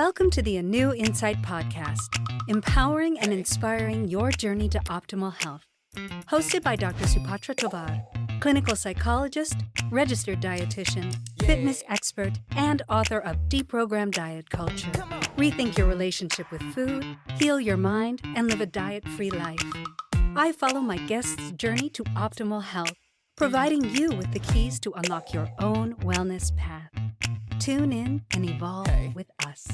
Welcome to the A New Insight podcast, empowering and inspiring your journey to optimal health. Hosted by Dr. Supatra Tovar, clinical psychologist, registered dietitian, fitness expert, and author of Deprogram Diet Culture. Rethink your relationship with food, heal your mind, and live a diet-free life. I follow my guests' journey to optimal health, providing you with the keys to unlock your own wellness path. Tune in and evolve with us.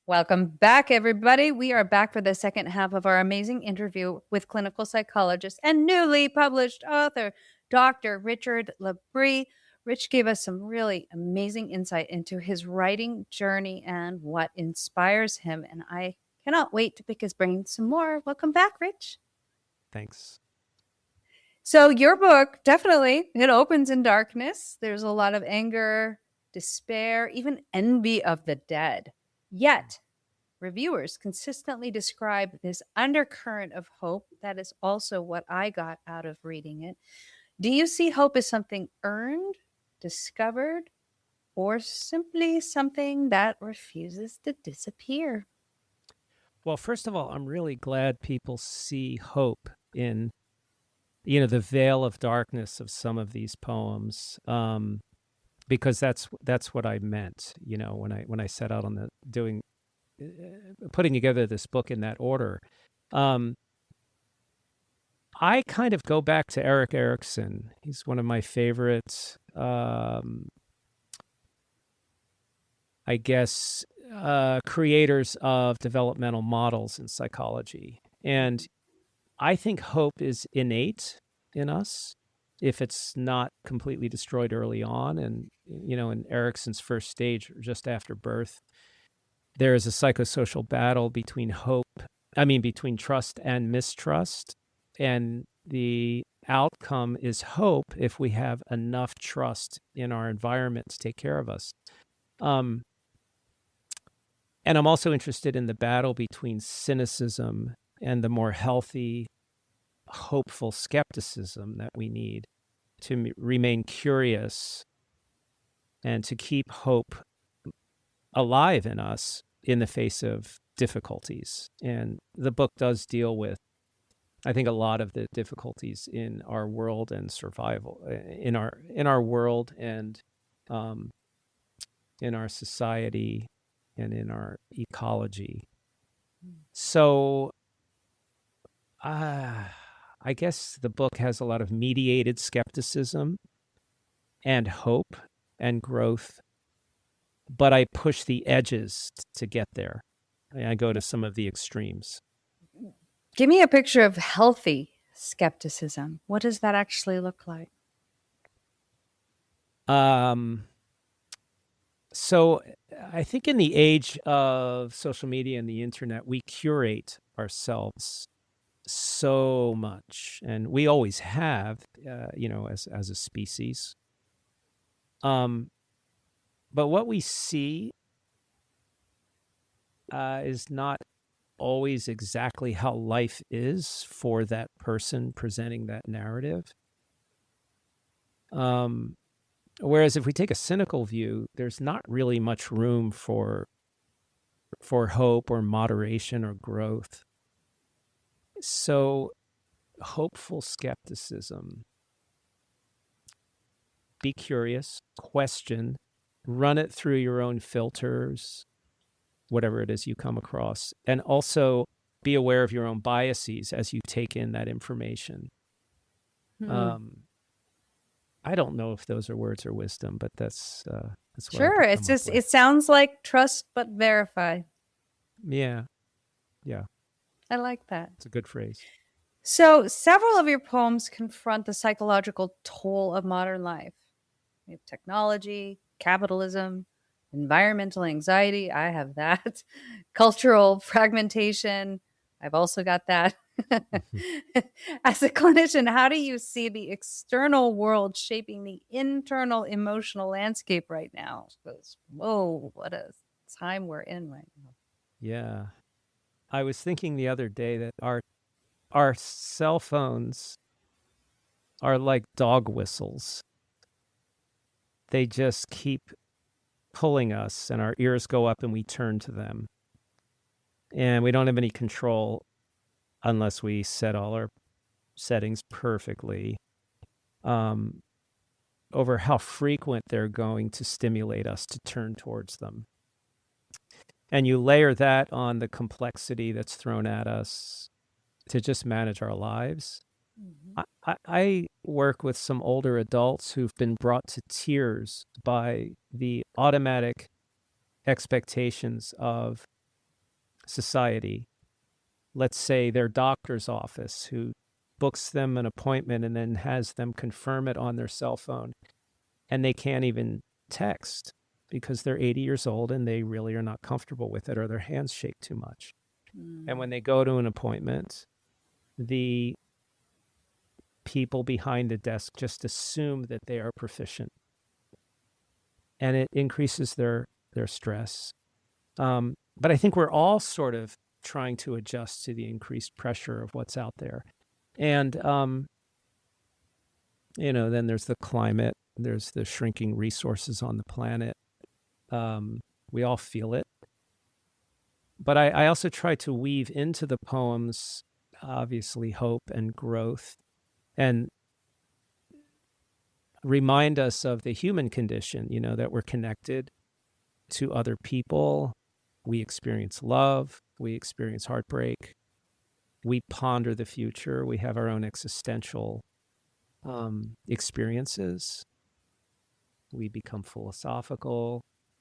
Welcome back, everybody. We are back for the second half of our amazing interview with clinical psychologist and newly published author, Dr. Richard LaBrie. Rich gave us some really amazing insight into his writing journey and what inspires him, and I cannot wait to pick his brain some more. Welcome back, Rich. Thanks. So your book, definitely, it opens in darkness. There's a lot of anger, despair, even envy of the dead. Yet, reviewers consistently describe this undercurrent of hope. That is also what I got out of reading it. Do you see hope as something earned, discovered, or simply something that refuses to disappear? Well, first of all, I'm really glad people see hope in the veil of darkness of some of these poems, because that's what I meant, when I set out on putting together this book in that order. I kind of go back to Erik Erikson. He's one of my favorites, I guess, creators of developmental models in psychology. And I think hope is innate in us if it's not completely destroyed early on. And, in Erikson's first stage, just after birth, there is a psychosocial battle between trust and mistrust. And the outcome is hope if we have enough trust in our environment to take care of us. And I'm also interested in the battle between cynicism and the more healthy, hopeful skepticism that we need to remain curious and to keep hope alive in us in the face of difficulties. And the book does deal with, I think, a lot of the difficulties in our world and survival, in our world and in our society and in our ecology. So I guess the book has a lot of mediated skepticism and hope and growth, but I push the edges to get there. I go to some of the extremes. Give me a picture of healthy skepticism. What does that actually look like? So I think in the age of social media and the internet, we curate ourselves so much, and we always have, as a species. But what we see is not always exactly how life is for that person presenting that narrative. Whereas if we take a cynical view, there's not really much room for hope or moderation or growth. So, hopeful skepticism. Be curious, question, run it through your own filters, whatever it is you come across, and also be aware of your own biases as you take in that information. I don't know if those are words or wisdom, but that's what sure. It's just, it sounds like trust but verify. Yeah. I like that. It's a good phrase. So several of your poems confront the psychological toll of modern life. We have technology, capitalism, environmental anxiety. I have that. Cultural fragmentation. I've also got that. As a clinician, how do you see the external world shaping the internal emotional landscape right now? Because, whoa, what a time we're in right now. Yeah. I was thinking the other day that our cell phones are like dog whistles. They just keep pulling us, and our ears go up and we turn to them. And we don't have any control unless we set all our settings perfectly over how frequent they're going to stimulate us to turn towards them. And you layer that on the complexity that's thrown at us to just manage our lives. I work with some older adults who've been brought to tears by the automatic expectations of society. Let's say their doctor's office, who books them an appointment and then has them confirm it on their cell phone, and they can't even text because they're 80 years old and they really are not comfortable with it, or their hands shake too much. And when they go to an appointment, the people behind the desk just assume that they are proficient, and it increases their stress. But I think we're all sort of trying to adjust to the increased pressure of what's out there. And, then there's the climate, there's the shrinking resources on the planet. We all feel it. But I also try to weave into the poems, obviously, hope and growth, and remind us of the human condition, that we're connected to other people. We experience love. We experience heartbreak. We ponder the future. We have our own existential experiences. We become philosophical.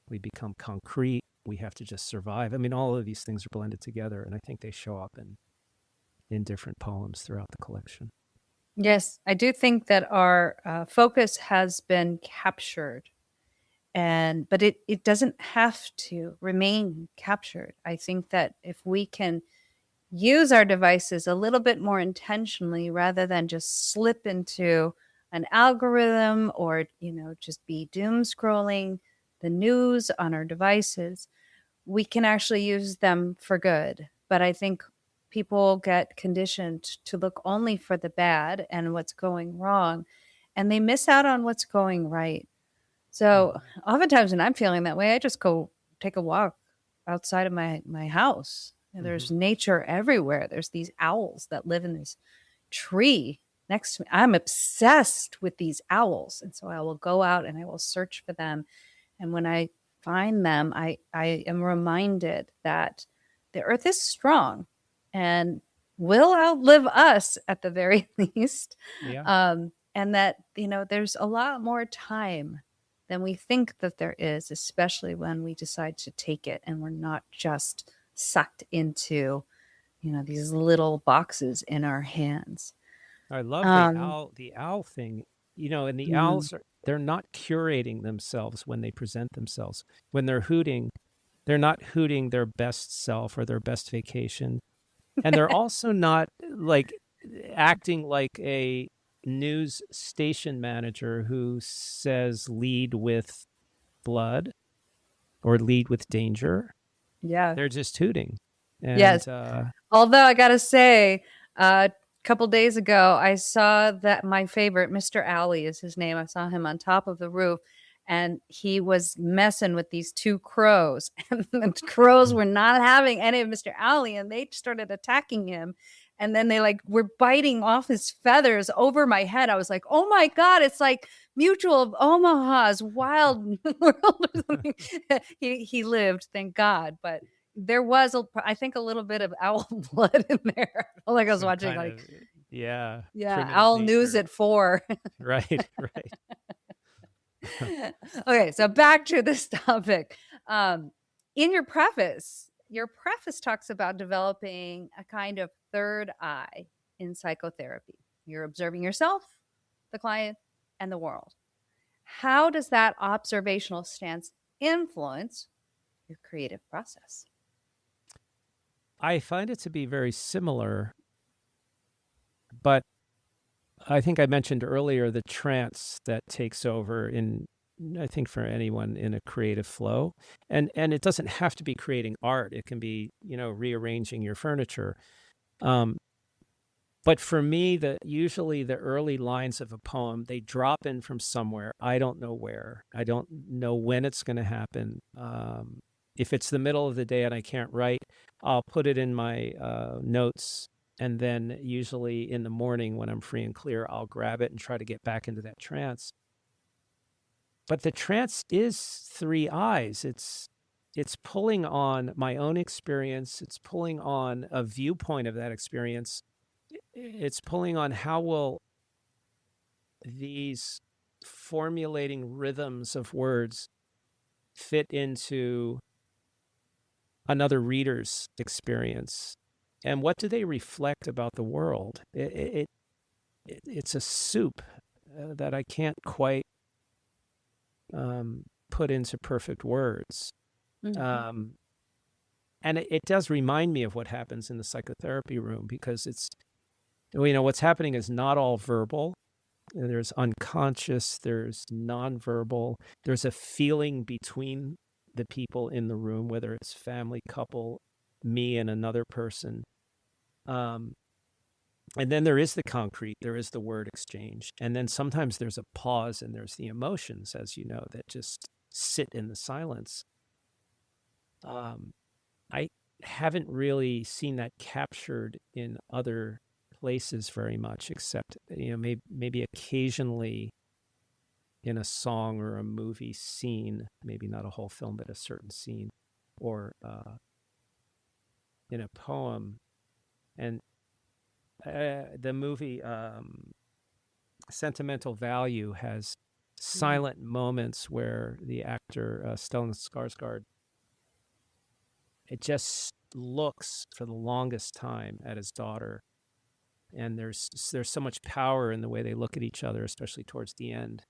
We become concrete. We have to just survive. I mean, all of these things are blended together, and I think they show up in different poems throughout the collection. Yes, I do think that our focus has been captured, but it doesn't have to remain captured. I think that if we can use our devices a little bit more intentionally rather than just slip into an algorithm or, just be doom scrolling the news on our devices, we can actually use them for good. But I think people get conditioned to look only for the bad and what's going wrong, and they miss out on what's going right. So oftentimes when I'm feeling that way, I just go take a walk outside of my house. And there's nature everywhere. There's these owls that live in this tree next to me. I'm obsessed with these owls. And so I will go out and I will search for them. And when I find them, I am reminded that the earth is strong and will outlive us at the very least. Yeah. And that, there's a lot more time than we think that there is, especially when we decide to take it and we're not just sucked into, these little boxes in our hands. I love the owl thing, and the owls they're not curating themselves when they present themselves. When they're hooting, they're not hooting their best self or their best vacation. And they're also not like acting like a news station manager who says lead with blood or lead with danger. Yeah. They're just hooting. And, yes. Although I got to say, a couple days ago, I saw that my favorite, Mr. Alley is his name. I saw him on top of the roof, and he was messing with these two crows. And the crows were not having any of Mr. Alley, and they started attacking him. And then they were biting off his feathers over my head. I was like, oh my God, it's like Mutual of Omaha's Wild World or something. He lived, thank God. But there was, I think, a little bit of owl blood in there. I felt like I was watching Owl News at 4. Right. Okay, so back to this topic. In your preface talks about developing a kind of third eye in psychotherapy. You're observing yourself, the client, and the world. How does that observational stance influence your creative process? I find it to be very similar, but I think I mentioned earlier the trance that takes over I think for anyone in a creative flow. And it doesn't have to be creating art. It can be, rearranging your furniture. But for me, usually the early lines of a poem, they drop in from somewhere. I don't know where. I don't know when it's going to happen. If it's the middle of the day and I can't write, I'll put it in my notes. And then usually in the morning when I'm free and clear, I'll grab it and try to get back into that trance. But the trance is three eyes. It's pulling on my own experience. It's pulling on a viewpoint of that experience. It's pulling on how will these formulating rhythms of words fit into another reader's experience, and what do they reflect about the world. It's a soup that I can't quite put into perfect words. Mhm. And it does remind me of what happens in the psychotherapy room, because it's, what's happening is not all verbal. There's unconscious, there's nonverbal, there's a feeling between the people in the room, whether it's family, couple, me and another person. And then there is the concrete, there is the word exchange. And then sometimes there's a pause and there's the emotions, as you know, that just sit in the silence. I haven't really seen that captured in other places very much, except, maybe occasionally in a song or a movie scene, maybe not a whole film, but a certain scene, or in a poem. And the movie Sentimental Value has silent moments where the actor Stellan Skarsgård, it just looks for the longest time at his daughter, and there's so much power in the way they look at each other, especially towards the end.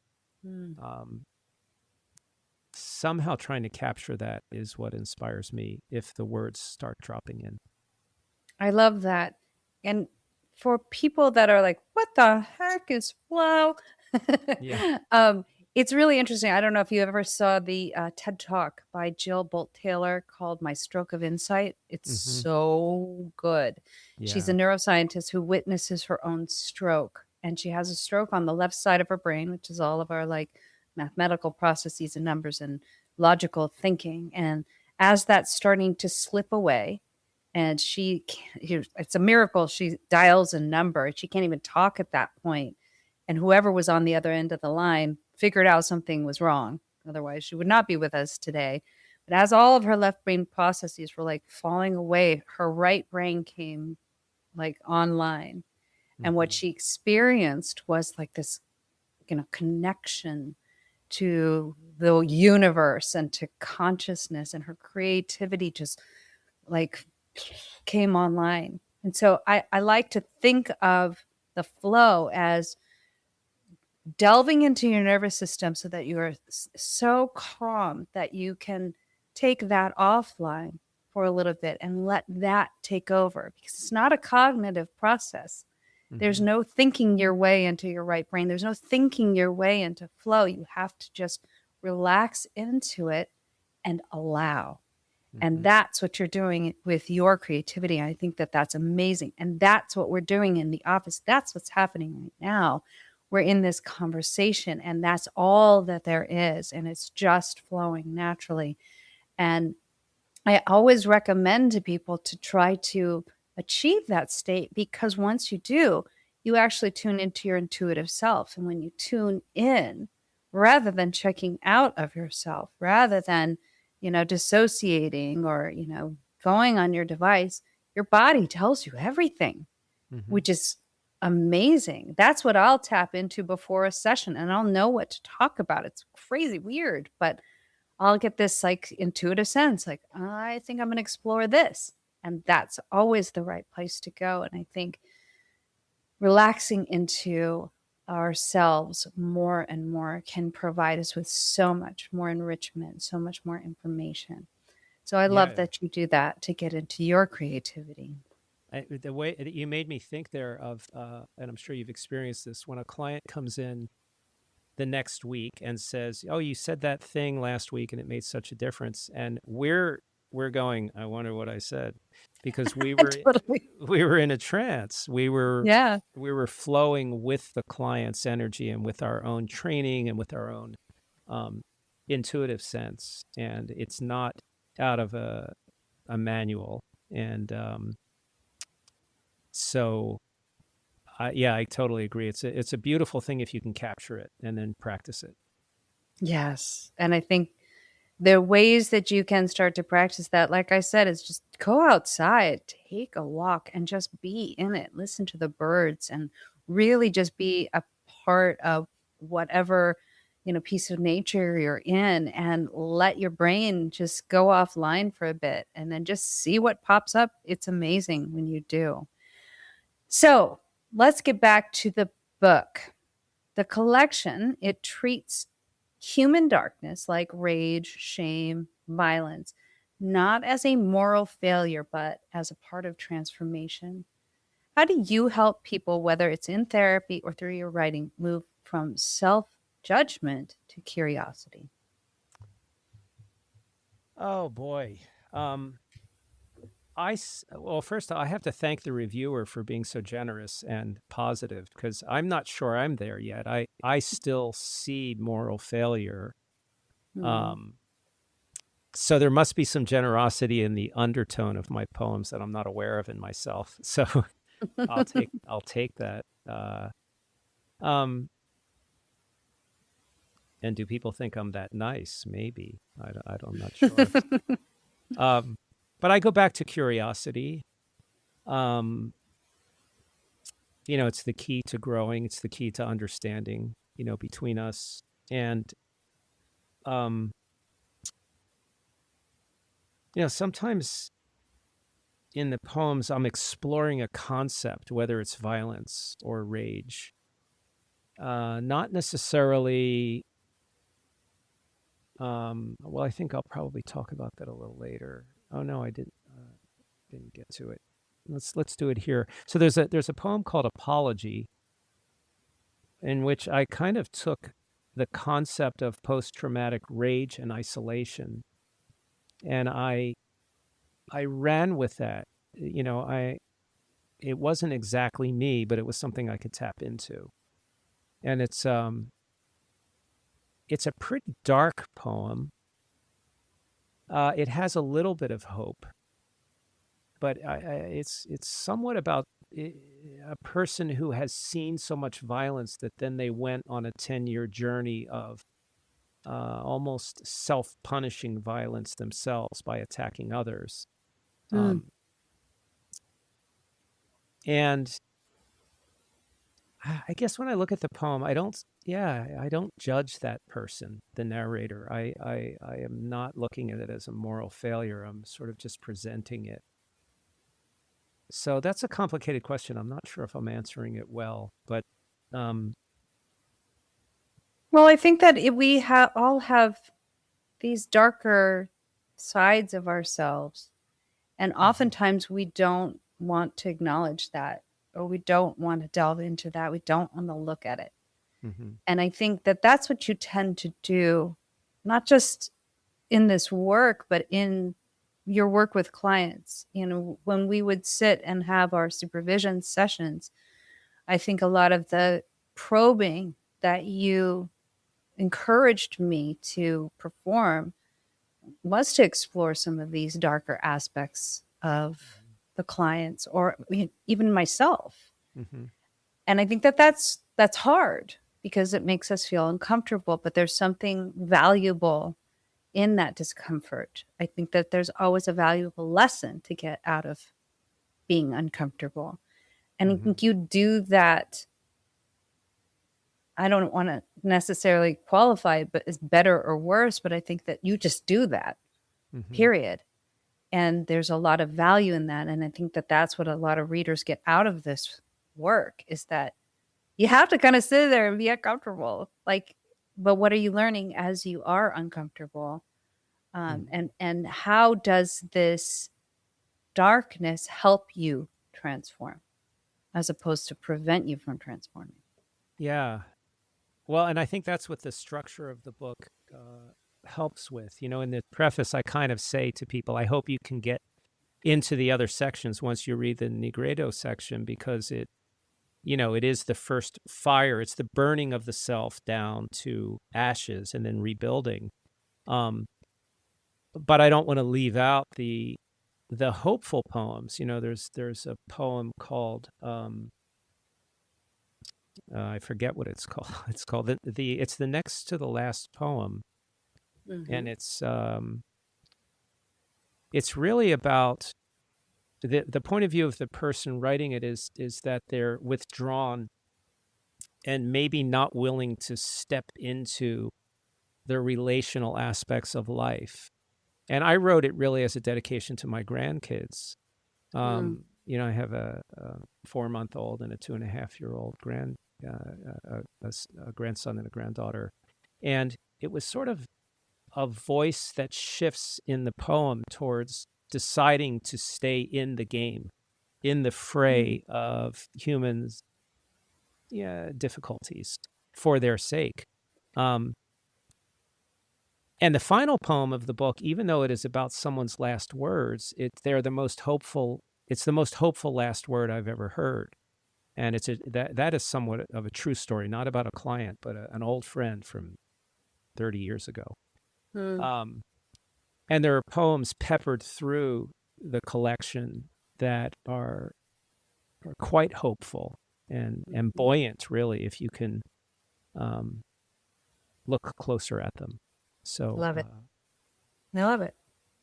Somehow trying to capture that is what inspires me if the words start dropping in. I love that. And for people that are like, what the heck is flow? Yeah. It's really interesting. I don't know if you ever saw the TED Talk by Jill Bolt Taylor called My Stroke of Insight. It's so good. She's a neuroscientist who witnesses her own stroke. And she has a stroke on the left side of her brain, which is all of our like mathematical processes and numbers and logical thinking. And as that's starting to slip away, and it's a miracle, she dials a number. She can't even talk at that point. And whoever was on the other end of the line figured out something was wrong. Otherwise, she would not be with us today. But as all of her left brain processes were like falling away, her right brain came like online. And what she experienced was like this, connection to the universe and to consciousness, and her creativity just like came online. And so I like to think of the flow as delving into your nervous system so that you are so calm that you can take that offline for a little bit and let that take over, because it's not a cognitive process. There's no thinking your way into your right brain. There's no thinking your way into flow. You have to just relax into it and allow. And that's what you're doing with your creativity. I think that that's amazing. And that's what we're doing in the office. That's what's happening right now. We're in this conversation, and that's all that there is. And it's just flowing naturally. And I always recommend to people to try to achieve that state, because once you do, you actually tune into your intuitive self. And when you tune in, rather than checking out of yourself, rather than dissociating or, going on your device, your body tells you everything, which is amazing. That's what I'll tap into before a session, and I'll know what to talk about. It's crazy weird, but I'll get this like intuitive sense, like, I think I'm going to explore this. And that's always the right place to go. And I think relaxing into ourselves more and more can provide us with so much more enrichment, so much more information. So I love that you do that to get into your creativity. The way that you made me think there of, and I'm sure you've experienced this, when a client comes in the next week and says, "Oh, you said that thing last week and it made such a difference," and we're we're going, I wonder what I said, because we were Totally. we were in a trance. Yeah. We were flowing with the client's energy and with our own training and with our own um, intuitive sense, and it's not out of a manual. And so, yeah, I totally agree. It's a beautiful thing if you can capture it and then practice it. Yes. And I think there are ways that you can start to practice that. Like I said, is just go outside, take a walk, and just be in it. Listen to the birds and really just be a part of whatever, piece of nature you're in, and let your brain just go offline for a bit and then just see what pops up. It's amazing when you do. So let's get back to the book. The collection, it treats human darkness like rage, shame, violence, not as a moral failure, but as a part of transformation. How do you help people, whether it's in therapy or through your writing, move from self judgment to curiosity? Oh boy. Well, first I have to thank the reviewer for being so generous and positive, because I'm not sure I'm there yet. I still see moral failure. Hmm. Um, so there must be some generosity in the undertone of my poems that I'm not aware of in myself. So I'll take that. Um, and do people think I'm that nice? Maybe I'm not sure. Um, but I go back to curiosity. Um, it's the key to growing. It's the key to understanding, between us. And, um, sometimes in the poems, I'm exploring a concept, whether it's violence or rage. Not necessarily, well, I think I'll probably talk about that a little later. Oh no, I didn't get to it. Let's do it here. So there's a poem called Apology, in which I kind of took the concept of post-traumatic rage and isolation, and I ran with that. I It wasn't exactly me, but it was something I could tap into. And it's a pretty dark poem. It has a little bit of hope, but it's somewhat about a person who has seen so much violence that then they went on a 10-year journey of almost self-punishing violence themselves by attacking others. Mm. Um, and I guess when I look at the poem, I don't judge that person, the narrator. I am not looking at it as a moral failure. I'm sort of just presenting it. So that's a complicated question. I'm not sure if I'm answering it well, but um, Well, I think that we all have these darker sides of ourselves. And mhm, oftentimes we don't want to acknowledge that, or we don't want to delve into that. We don't want to look at it. mhm, And I think that that's what you tend to do, not just in this work, but in your work with clients. When we would sit and have our supervision sessions, I think a lot of the probing that you encouraged me to perform was to explore some of these darker aspects of the clients, or even myself. mhm, And I think that that's hard because it makes us feel uncomfortable, but there's something valuable in that discomfort. I think that there's always a valuable lesson to get out of being uncomfortable. And I mhm, think you do that. I don't want to necessarily qualify it, but as better or worse, but I think that you just do that, mhm, period. And there's a lot of value in that. And I think that that's what a lot of readers get out of this work, is that you have to kind of sit there and be uncomfortable. Like, but what are you learning as you are uncomfortable? mhm. And how does this darkness help you transform as opposed to prevent you from transforming? Yeah. Well, and I think that's what the structure of the book helps with. In the preface, I kind of say to people, I hope you can get into the other sections once you read the Nigredo section, because it is the first fire. It's the burning of the self down to ashes and then rebuilding. But I don't want to leave out the hopeful poems. There's a poem called I forget what it's called. It's called it's the next to the last poem, and it's really about the point of view of the person writing it is that they're withdrawn and maybe not willing to step into the relational aspects of life. And I wrote it really as a dedication to my grandkids. I have a 4-month-old and a 2.5-year-old a grandson and a granddaughter. And it was sort of a voice that shifts in the poem towards deciding to stay in the game, in the fray of humans' difficulties for their sake. And the final poem of the book, even though it is about someone's last words, it's the most hopeful last word I've ever heard. And that is somewhat of a true story, not about a client, but an old friend from 30 years ago. And there are poems peppered through the collection that are quite hopeful and buoyant, really, if you can look closer at them. So Love it. I love it.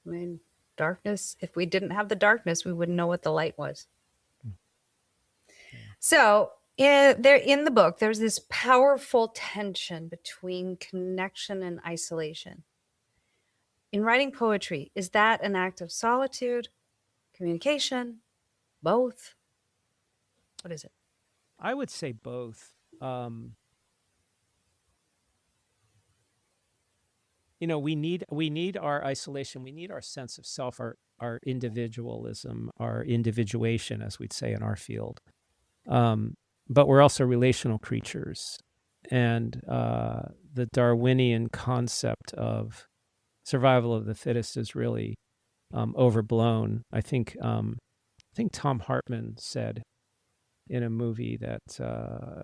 I mean, darkness, if we didn't have the darkness, we wouldn't know what the light was. So in the book, there's this powerful tension between connection and isolation. In writing poetry, is that an act of solitude, communication, both? What is it? I would say both. We need our isolation. We need our sense of self, our individualism, our individuation, as we'd say in our field. But we're also relational creatures. And the Darwinian concept of survival of the fittest is really overblown. I think Tom Hartman said in a movie that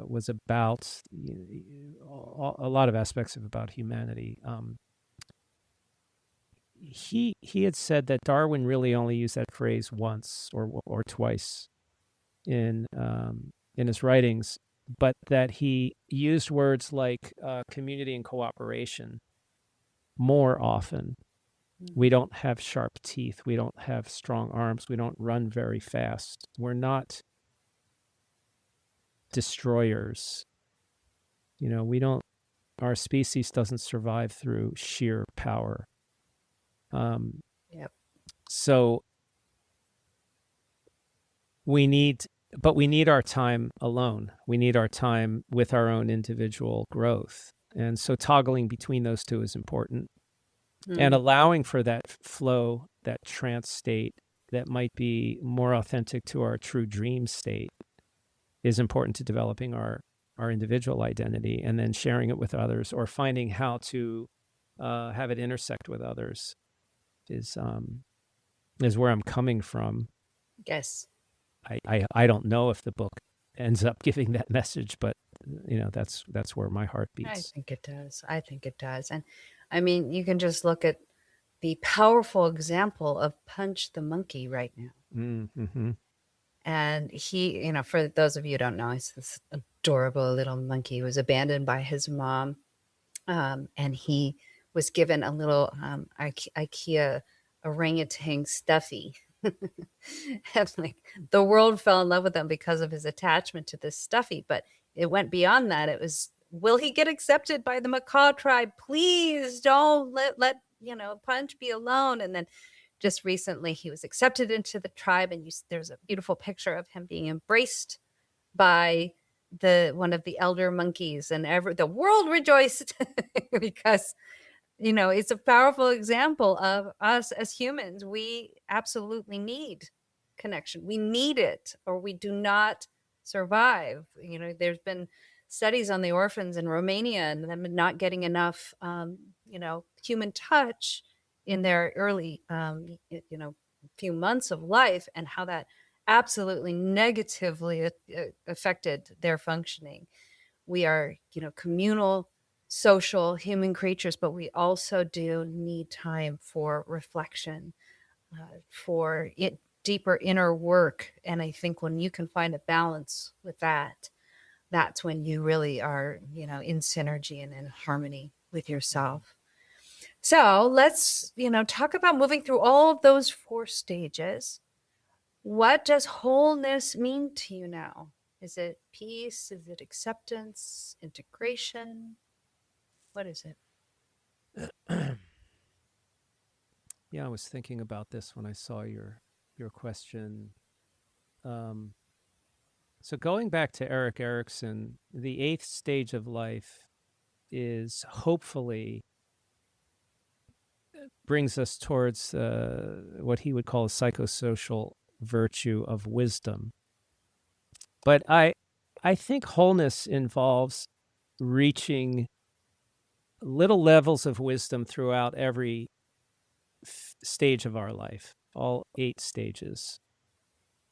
was about a lot of aspects about humanity. He had said that Darwin really only used that phrase once or twice in his writings, but that he used words like community and cooperation more often. We don't have sharp teeth. We don't have strong arms. We don't run very fast. We're not destroyers. Our species doesn't survive through sheer power. So we need our time alone. We need our time with our own individual growth. And so toggling between those two is important. And allowing for that flow, that trance state that might be more authentic to our true dream state is important to developing our individual identity, and then sharing it with others or finding how to have it intersect with others is where I'm coming from. Yes. I don't know if the book ends up giving that message, but that's where my heart beats. I think it does. And I mean, you can just look at the powerful example of Punch the Monkey right now. Mm-hmm. And he, for those of you who don't know, he's this adorable little monkey who was abandoned by his mom. And he was given a little IKEA orangutan stuffy. And the world fell in love with him because of his attachment to this stuffy. But it went beyond that. It was, will he get accepted by the macaw tribe? Please don't let Punch be alone. And then just recently he was accepted into the tribe, and there's a beautiful picture of him being embraced by one of the elder monkeys, and the world rejoiced because it's a powerful example of us as humans. We absolutely need connection. We need it, or we do not survive. There's been studies on the orphans in Romania and them not getting enough human touch in their early, few months of life, and how that absolutely negatively affected their functioning. We are, communal, social, human creatures, but we also do need time for reflection, for deeper inner work. And I think when you can find a balance with that, that's when you really are, in synergy and in harmony with yourself. So let's, talk about moving through all of those 4 stages. What does wholeness mean to you now? Is it peace? Is it acceptance? Integration? What is it? Yeah, I was thinking about this when I saw your question. So going back to Eric Erickson, the 8th stage of life is hopefully brings us towards what he would call a psychosocial virtue of wisdom. But I think wholeness involves reaching little levels of wisdom throughout every stage of our life, all 8 stages,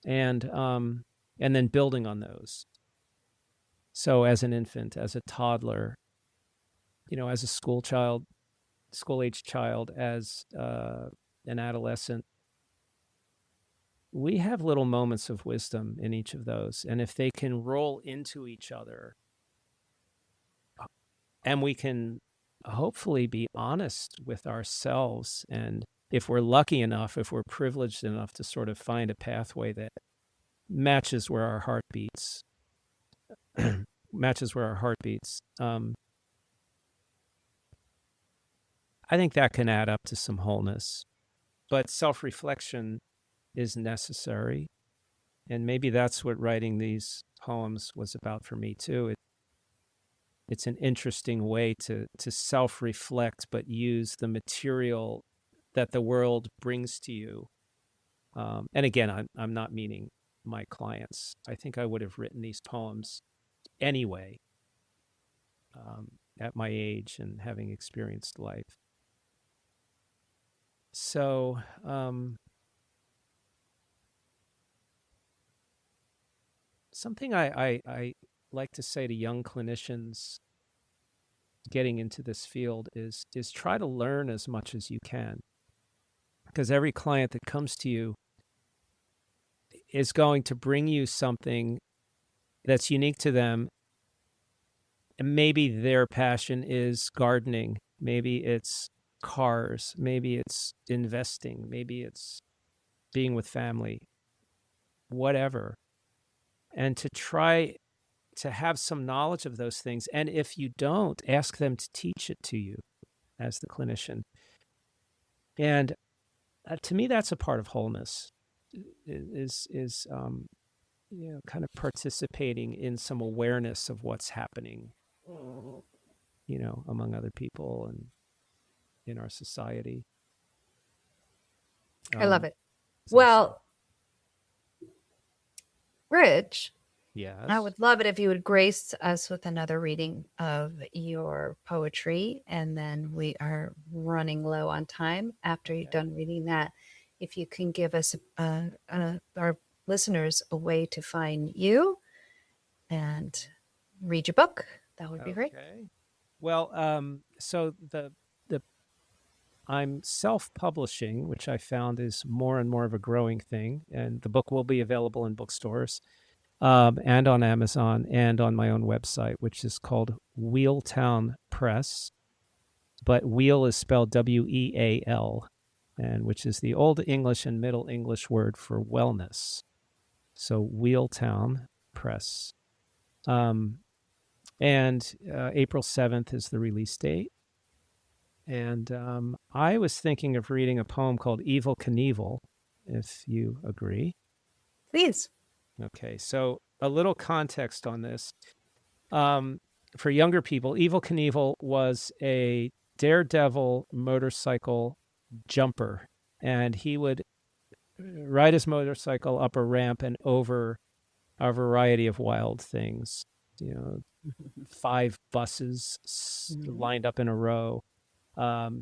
and then building on those. So as an infant, as a toddler, as a school-age child, as an adolescent, we have little moments of wisdom in each of those. And if they can roll into each other, and we can hopefully be honest with ourselves, and if we're lucky enough, if we're privileged enough to sort of find a pathway that matches where our heart beats, I think that can add up to some wholeness. But self-reflection is necessary. And maybe that's what writing these poems was about for me too. It's an interesting way to self-reflect, but use the material that the world brings to you. And again, I'm not meaning my clients. I think I would have written these poems anyway, at my age and having experienced life. So, something I like to say to young clinicians getting into this field is try to learn as much as you can, because every client that comes to you is going to bring you something that's unique to them. And maybe their passion is gardening, maybe it's cars, maybe it's investing, maybe it's being with family, whatever. And to try to have some knowledge of those things. And if you don't, ask them to teach it to you as the clinician. And to me, that's a part of wholeness, is kind of participating in some awareness of what's happening, among other people and in our society. I love it. So Well, Rich, yes, I would love it if you would grace us with another reading of your poetry, and then we are running low on time after you've done reading that. If you can give us, our listeners, a way to find you and read your book, that would be great. Okay. Well, so the I'm self-publishing, which I found is more and more of a growing thing, and the book will be available in bookstores, and on Amazon, and on my own website, which is called Wheeltown Press. But wheel is spelled W-E-A-L, and which is the Old English and Middle English word for wellness. So Wheeltown Press. And April 7th is the release date. And I was thinking of reading a poem called Evel Knievel, if you agree. Please. Okay, so a little context on this. For younger people, Evel Knievel was a daredevil motorcycle jumper, and he would ride his motorcycle up a ramp and over a variety of wild things. 5 buses lined up in a row.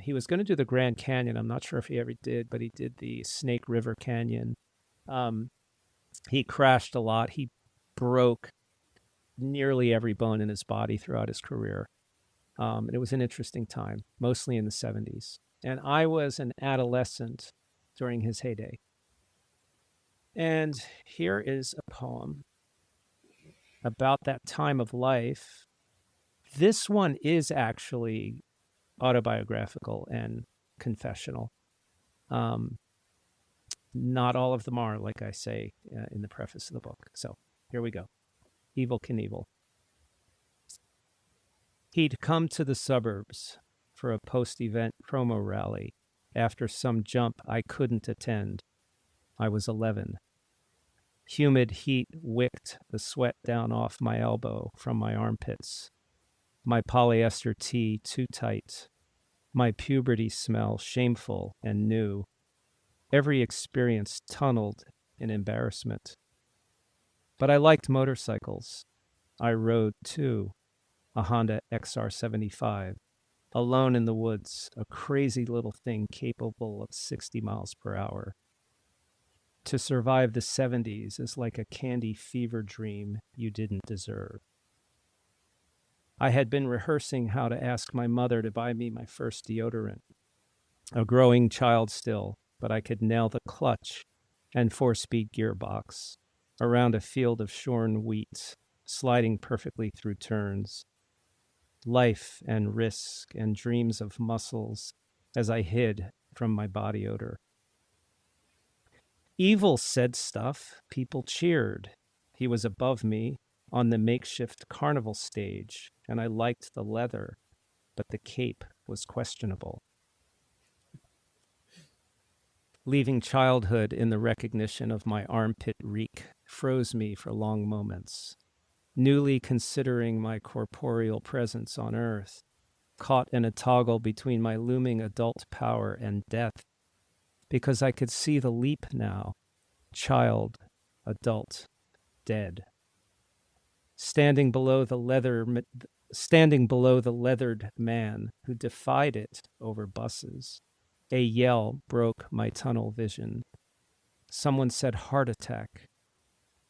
He was going to do the Grand Canyon. I'm not sure if he ever did, but he did the Snake River Canyon. He crashed a lot. He broke nearly every bone in his body throughout his career. And it was an interesting time, mostly in the 70s. And I was an adolescent during his heyday. And here is a poem about that time of life. This one is actually autobiographical and confessional. Not all of them are, like I say in the preface of the book. So here we go. Evel Knievel. He'd come to the suburbs for a post-event promo rally after some jump I couldn't attend. I was 11. Humid heat wicked the sweat down off my elbow from my armpits. My polyester tee too tight. My puberty smell shameful and new. Every experience tunneled in embarrassment. But I liked motorcycles. I rode, too, a Honda XR75, alone in the woods, a crazy little thing capable of 60 miles per hour. To survive the 70s is like a candy fever dream you didn't deserve. I had been rehearsing how to ask my mother to buy me my first deodorant. A growing child still, but I could nail the clutch and 4-speed gearbox around a field of shorn wheat, sliding perfectly through turns. Life and risk and dreams of muscles as I hid from my body odor. Evel said stuff, people cheered. He was above me on the makeshift carnival stage, and I liked the leather, but the cape was questionable. Leaving childhood in the recognition of my armpit reek froze me for long moments. Newly considering my corporeal presence on earth, caught in a toggle between my looming adult power and death, because I could see the leap now, child, adult, dead. Standing below the leathered man who defied it over buses. A yell broke my tunnel vision. Someone said heart attack.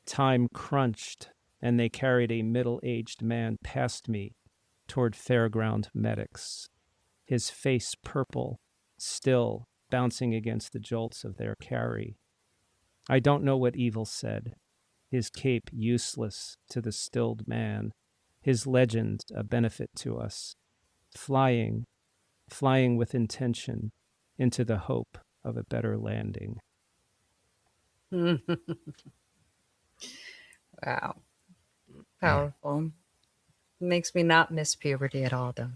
Time crunched, and they carried a middle-aged man past me toward fairground medics, his face purple, still bouncing against the jolts of their carry. I don't know what Evel said, his cape useless to the stilled man, his legend a benefit to us, flying with intention into the hope of a better landing. Wow. Powerful. Makes me not miss puberty at all, though.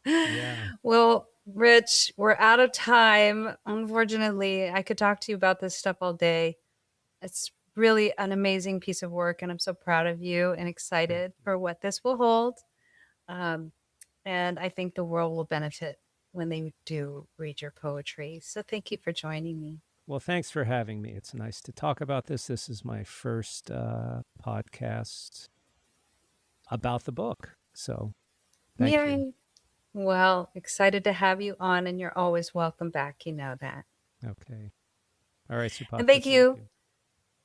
Yeah. Well, Rich, we're out of time. Unfortunately, I could talk to you about this stuff all day. It's really an amazing piece of work, and I'm so proud of you and excited for what this will hold. And I think the world will benefit when they do read your poetry. So thank you for joining me. Well, thanks for having me. It's nice to talk about this. This is my first podcast about the book. So thank you. Well, excited to have you on, and you're always welcome back. You know that. Okay. All right, Supatra. And thank you.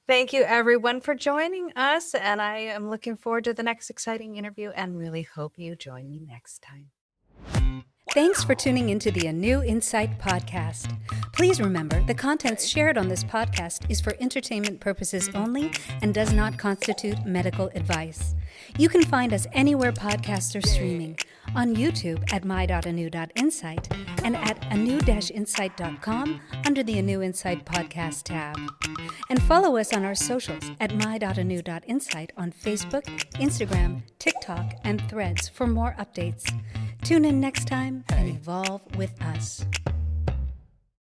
Thank you, everyone, for joining us. And I am looking forward to the next exciting interview and really hope you join me next time. Thanks for tuning into the A New Insight podcast. Please remember, the contents shared on this podcast is for entertainment purposes only and does not constitute medical advice. You can find us anywhere podcasts are streaming, on YouTube at my.anu.insight and at anu-insight.com under the A New Insight podcast tab. And follow us on our socials at my.anu.insight on Facebook, Instagram, TikTok, and Threads for more updates. Tune in next time and evolve with us.